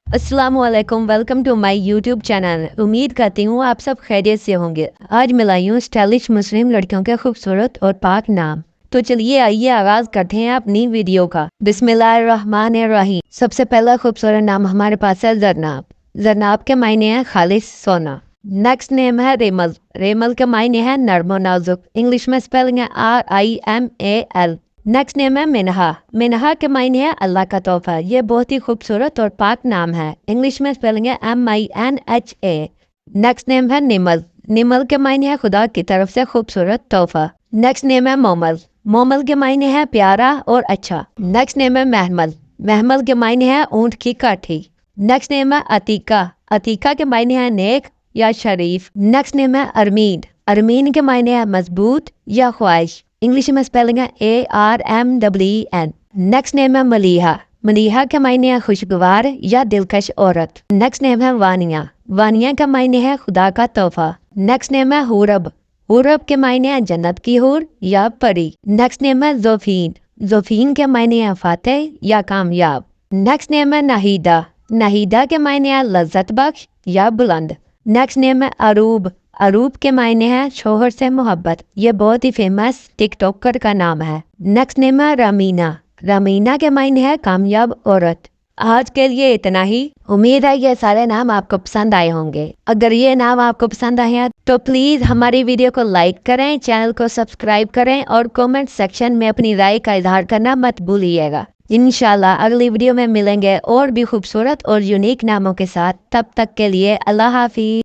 अस्सलाम वालेकुम, welcome to my YouTube channel. उम्मीद करती हूँ आप सब खैरियत से होंगे। आज मैं लाई हूँ स्टाइलिश मुस्लिम लड़कियों के खूबसूरत और पाक नाम। तो चलिए आइए आगाज करते हैं अपनी वीडियो का। बिस्मिल्लाहिर्रहमानिर्रहीम। सबसे पहला खूबसूरत नाम हमारे पास है जरनाब। जरनाब के मायने है खालिश सोना। नेक्स्ट नेम है रेमल। रेमल के मायने है नर्म नाजुक। इंग्लिश में स्पेलिंग है RIMAL। नेक्स्ट नेम है मिनहा। मिनहा के मायने है अल्लाह का तोहफा। ये बहुत ही खूबसूरत और पाक नाम है। इंग्लिश में स्पेलिंग है MINHA। नेक्स्ट नेम है निमल। निमल के मायने है खुदा की तरफ से खूबसूरत तोहफा। नेक्स्ट नेम है मोमल। मोमल के मायने है प्यारा और अच्छा। नेक्स्ट नेम है महमल। महमल के मायने है ऊंट की काठी। नेक्स्ट नेम है अतीका। अतीका के मायने है नेक या शरीफ। नेक्स्ट नेम है अरमीन। अरमीन के मायने है मजबूत या ख्वाहिश। इंग्लिश में स्पेलिंग है ARMEN। नेक्स्ट नेम है मलीहा। मलीहा के मायने है खुशगवार या दिलकश औरत। नेक्स्ट नेम है वानिया। वानिया का मायने है खुदा का तोहफा। नेक्स्ट नेम है हुरब। हुरब के मायने है जन्नत की हूर या परी। नेक्स्ट नेम है जोफीन। जोफीन के मायने है फातेह या कामयाब। नेक्स्ट नेम है नाहिदा। नाहिदा के मायने है लज्जत बख्श या बुलंद। नेक्स्ट नेम है अरूब। अरूब के मायने है शोहर से मोहब्बत। ये बहुत ही फेमस टिकटॉकर का नाम है। नेक्स्ट नेम है रामीना। रामीना के मायने है कामयाब औरत। आज के लिए इतना ही। उम्मीद है ये सारे नाम आपको पसंद आए होंगे। अगर ये नाम आपको पसंद आए हैं तो प्लीज हमारी वीडियो को लाइक करें, चैनल को सब्सक्राइब करें और कमेंट सेक्शन में अपनी राय का इजहार करना मत भूलिएगा। इंशाल्लाह अगली वीडियो में मिलेंगे और भी खूबसूरत और यूनिक नामों के साथ। तब तक के लिए अल्लाह हाफिज।